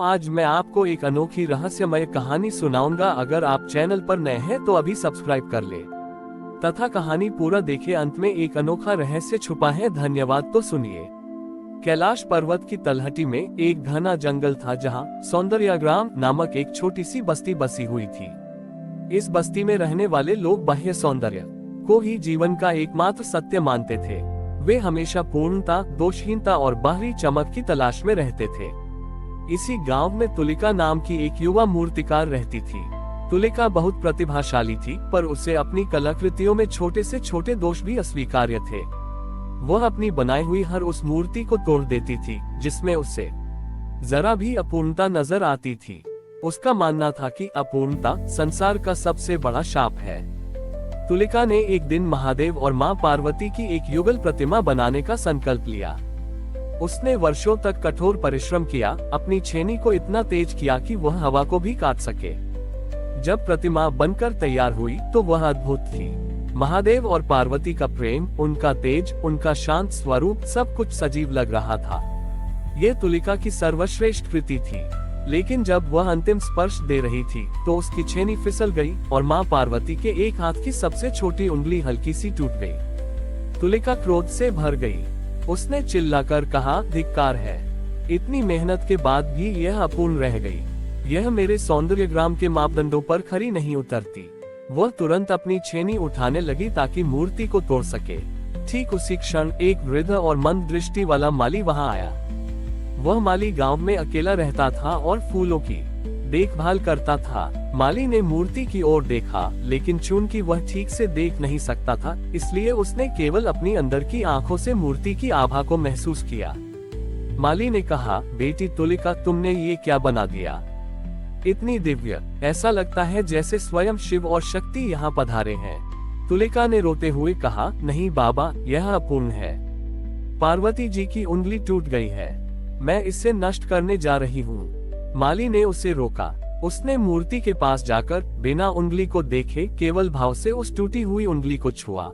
आज मैं आपको एक अनोखी रहस्यमय कहानी सुनाऊंगा। अगर आप चैनल पर नए हैं तो अभी सब्सक्राइब कर ले तथा कहानी पूरा देखे। अंत में एक अनोखा रहस्य छुपा है। धन्यवाद। तो सुनिए। कैलाश पर्वत की तलहटी में एक घना जंगल था जहां सौंदर्यग्राम नामक एक छोटी सी बस्ती बसी हुई थी। इस बस्ती में रहने वाले लोग बाह्य सौंदर्य को ही जीवन का एकमात्र सत्य मानते थे। वे हमेशा पूर्णता, दोषहीनता और बाहरी चमक की तलाश में रहते थे। इसी गांव में तुलिका नाम की एक युवा मूर्तिकार रहती थी। तुलिका बहुत प्रतिभाशाली थी, पर उसे अपनी कलाकृतियों में छोटे से छोटे दोष भी अस्वीकार्य थे। वह अपनी बनाई हुई हर उस मूर्ति को तोड़ देती थी जिसमें उसे जरा भी अपूर्णता नजर आती थी। उसका मानना था कि अपूर्णता संसार का सबसे बड़ा शाप है। तुलिका ने एक दिन महादेव और मां पार्वती की एक युगल प्रतिमा बनाने का संकल्प लिया। उसने वर्षों तक कठोर परिश्रम किया, अपनी छेनी को इतना तेज किया कि वह हवा को भी काट सके। जब प्रतिमा बनकर तैयार हुई तो वह अद्भुत थी। महादेव और पार्वती का प्रेम, उनका तेज, उनका शांत स्वरूप, सब कुछ सजीव लग रहा था। ये तुलिका की सर्वश्रेष्ठ कृति थी। लेकिन जब वह अंतिम स्पर्श दे रही थी तो उसकी छेनी फिसल गई और मां पार्वती के एक हाथ की सबसे छोटी उंगली हल्की सी टूट गई। तुलिका क्रोध से भर गई। उसने चिल्लाकर कहा, धिक्कार है, इतनी मेहनत के बाद भी यह अपूर्ण रह गई। यह मेरे सौंदर्यग्राम के मापदंडों पर खरी नहीं उतरती। वह तुरंत अपनी छेनी उठाने लगी ताकि मूर्ति को तोड़ सके। ठीक उसी क्षण एक वृद्ध और मंद दृष्टि वाला माली वहां आया। वह माली गांव में अकेला रहता था और फूलों की देखभाल करता था। माली ने मूर्ति की ओर देखा, लेकिन चूंकि वह ठीक से देख नहीं सकता था, इसलिए उसने केवल अपनी अंदर की आंखों से मूर्ति की आभा को महसूस किया। माली ने कहा, बेटी तुलिका, तुमने ये क्या बना दिया? इतनी दिव्य, ऐसा लगता है जैसे स्वयं शिव और शक्ति यहाँ पधारे हैं। तुलिका ने रोते हुए कहा, नहीं बाबा, यह अपूर्ण है। पार्वती जी की उंगली टूट गई है, मैं इसे नष्ट करने जा रही हूँ। माली ने उसे रोका। उसने मूर्ति के पास जाकर बिना उंगली को देखे केवल भाव से उस टूटी हुई उंगली को छुआ।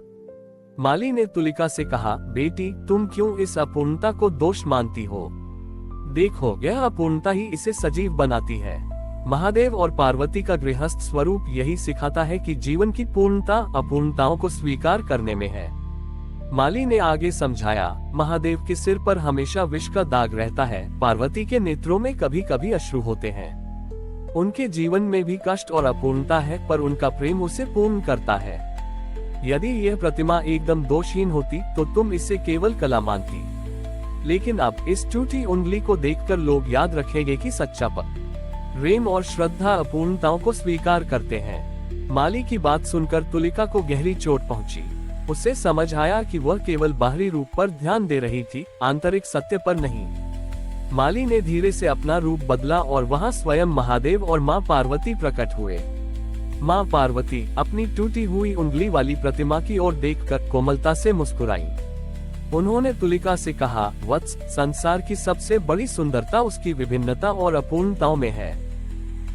माली ने तुलिका से कहा, बेटी, तुम क्यों इस अपूर्णता को दोष मानती हो? देखो, यह अपूर्णता ही इसे सजीव बनाती है। महादेव और पार्वती का गृहस्थ स्वरूप यही सिखाता है कि जीवन की पूर्णता अपूर्णताओं को स्वीकार करने में है। माली ने आगे समझाया, महादेव के सिर पर हमेशा विष का दाग रहता है, पार्वती के नेत्रों में कभी कभी अश्रु होते हैं। उनके जीवन में भी कष्ट और अपूर्णता है, पर उनका प्रेम उसे पूर्ण करता है। यदि यह प्रतिमा एकदम दोषहीन होती तो तुम इसे केवल कला मानती, लेकिन अब इस टूटी उंगली को देखकर लोग याद रखेंगे कि सच्चा प्रेम और श्रद्धा अपूर्णताओं को स्वीकार करते हैं। माली की बात सुनकर तुलिका को गहरी चोट पहुंची। उसे समझ आया कि वह केवल बाहरी रूप पर ध्यान दे रही थी, आंतरिक सत्य पर नहीं। माली ने धीरे से अपना रूप बदला और वहां स्वयं महादेव और मां पार्वती प्रकट हुए। मां पार्वती अपनी टूटी हुई उंगली वाली प्रतिमा की ओर देखकर कोमलता से मुस्कुराई। उन्होंने तुलिका से कहा, वत्स, संसार की सबसे बड़ी सुंदरता उसकी विभिन्नता और अपूर्णताओं में है।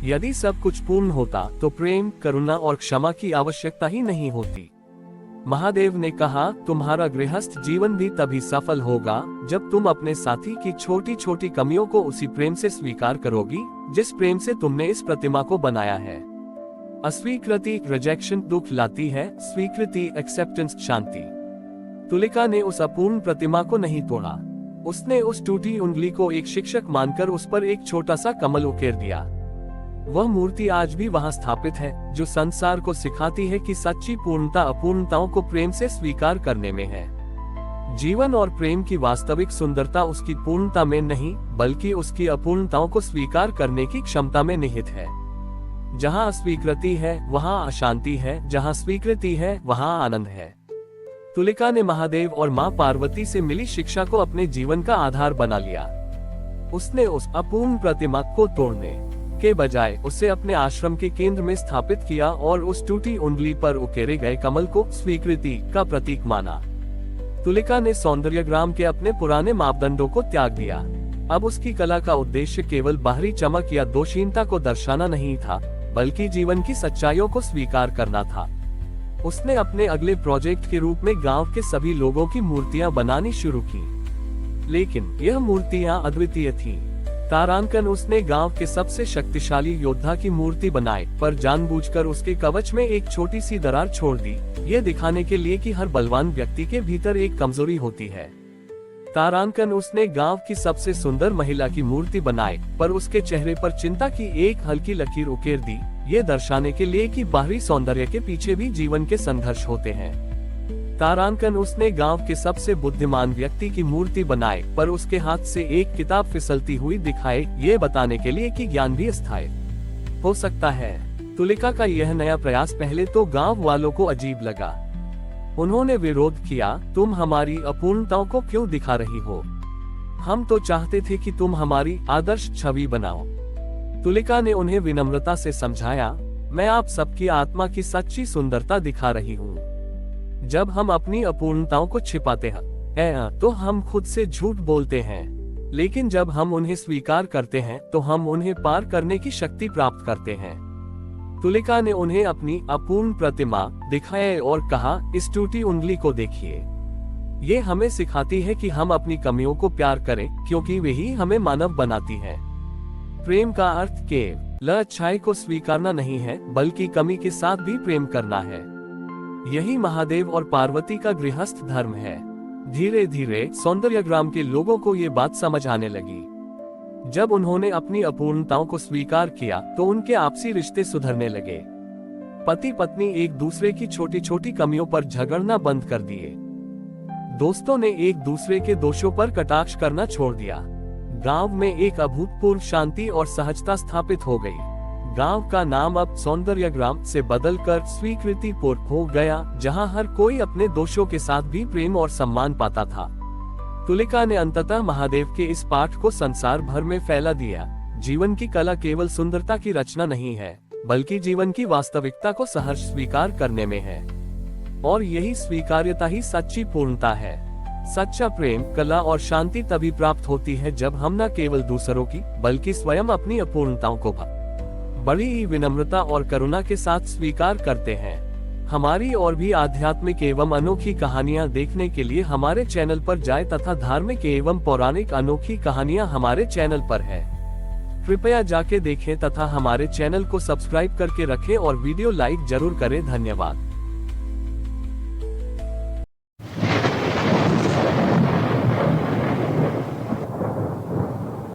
यदि सब कुछ पूर्ण होता तो प्रेम, करुणा और क्षमा की आवश्यकता ही नहीं होती। महादेव ने कहा, तुम्हारा गृहस्थ जीवन भी तभी सफल होगा जब तुम अपने साथी की छोटी छोटी कमियों को उसी प्रेम से स्वीकार करोगी जिस प्रेम से तुमने इस प्रतिमा को बनाया है। अस्वीकृति, रिजेक्शन, दुख लाती है, स्वीकृति, एक्सेप्टेंस, शांति। तुलिका ने उस अपूर्ण प्रतिमा को नहीं तोड़ा। उसने उस टूटी उंगली को एक शिक्षक मानकर उस पर एक छोटा सा कमल उकेर दिया। वह मूर्ति आज भी वहां स्थापित है, जो संसार को सिखाती है कि सच्ची पूर्णता अपूर्णताओं को प्रेम से स्वीकार करने में है। जीवन और प्रेम की वास्तविक सुंदरता उसकी पूर्णता में नहीं, बल्कि उसकी अपूर्णताओं को स्वीकार करने की क्षमता में निहित है। जहां अस्वीकृति है वहां अशांति है, जहां स्वीकृति है वहां आनंद है। तुलिका ने महादेव और मां पार्वती से मिली शिक्षा को अपने जीवन का आधार बना लिया। उसने उस अपूर्ण प्रतिमा को तोड़ने के बजाय उसे अपने आश्रम के केंद्र में स्थापित किया और उस टूटी उंगली पर उकेरे गए कमल को स्वीकृति का प्रतीक माना। तुलिका ने सौंदर्यग्राम के अपने पुराने मापदंडों को त्याग दिया। अब उसकी कला का उद्देश्य केवल बाहरी चमक या दोषहीनता को दर्शाना नहीं था, बल्कि जीवन की सच्चाइयों को स्वीकार करना था। उसने अपने अगले प्रोजेक्ट के रूप में गांव के सभी लोगों की मूर्तियां बनानी शुरू की, लेकिन यह मूर्तियां अद्वितीय थीं। तारांकन उसने गांव के सबसे शक्तिशाली योद्धा की मूर्ति बनाई, पर जानबूझकर उसके कवच में एक छोटी सी दरार छोड़ दी, ये दिखाने के लिए कि हर बलवान व्यक्ति के भीतर एक कमजोरी होती है। तारांकन उसने गांव की सबसे सुंदर महिला की मूर्ति बनाई, पर उसके चेहरे पर चिंता की एक हल्की लकीर उकेर दी, ये दर्शाने के लिए कि बाहरी सौंदर्य के पीछे भी जीवन के संघर्ष होते हैं। तारांकन उसने गांव के सबसे बुद्धिमान व्यक्ति की मूर्ति बनाई, पर उसके हाथ से एक किताब फिसलती हुई दिखाई, ये बताने के लिए कि ज्ञान भी अस्थायी हो सकता है। तुलिका का यह नया प्रयास पहले तो गांव वालों को अजीब लगा। उन्होंने विरोध किया, तुम हमारी अपूर्णताओं को क्यों दिखा रही हो? हम तो चाहते थे कि तुम हमारी आदर्श छवि बनाओ। तुलिका ने उन्हें विनम्रता से समझाया, मैं आप सबकी आत्मा की सच्ची सुंदरता दिखा रही हूँ। जब हम अपनी अपूर्णताओं को छिपाते हैं तो हम खुद से झूठ बोलते हैं, लेकिन जब हम उन्हें स्वीकार करते हैं तो हम उन्हें पार करने की शक्ति प्राप्त करते हैं। तुलिका ने उन्हें अपनी अपूर्ण प्रतिमा दिखाई और कहा, इस टूटी उंगली को देखिए। ये हमें सिखाती है कि हम अपनी कमियों को प्यार करें, क्योंकि वही हमें मानव बनाती है। प्रेम का अर्थ केवल अच्छाई को स्वीकारना नहीं है, बल्कि कमी के साथ भी प्रेम करना है। यही महादेव और पार्वती का गृहस्थ धर्म है। धीरे धीरे सौंदर्यग्राम के लोगों को ये बात समझ आने लगी। जब उन्होंने अपनी अपूर्णताओं को स्वीकार किया तो उनके आपसी रिश्ते सुधरने लगे। पति पत्नी एक दूसरे की छोटी छोटी कमियों पर झगड़ना बंद कर दिए। दोस्तों ने एक दूसरे के दोषों पर कटाक्ष करना छोड़ दिया। गांव में एक अभूतपूर्व शांति और सहजता स्थापित हो गई। गांव का नाम अब सौंदर्यग्राम से बदलकर स्वीकृतिपुर हो गया, जहां हर कोई अपने दोषों के साथ भी प्रेम और सम्मान पाता था। तुलिका ने अंततः महादेव के इस पाठ को संसार भर में फैला दिया। जीवन की कला केवल सुंदरता की रचना नहीं है, बल्कि जीवन की वास्तविकता को सहर्ष स्वीकार करने में है। और यही स्वीकार्यता ही सच्ची पूर्णता है। सच्चा प्रेम, कला और शांति तभी प्राप्त होती है जब हम न केवल दूसरों की, बल्कि स्वयं अपनी अपूर्णताओं को बड़ी ही विनम्रता और करुणा के साथ स्वीकार करते हैं। हमारी और भी आध्यात्मिक एवं अनोखी कहानियां देखने के लिए हमारे चैनल पर जाएं तथा धार्मिक एवं पौराणिक अनोखी कहानियां हमारे चैनल पर है। कृपया जाके देखें तथा हमारे चैनल को सब्सक्राइब करके रखें और वीडियो लाइक जरूर करें। धन्यवाद।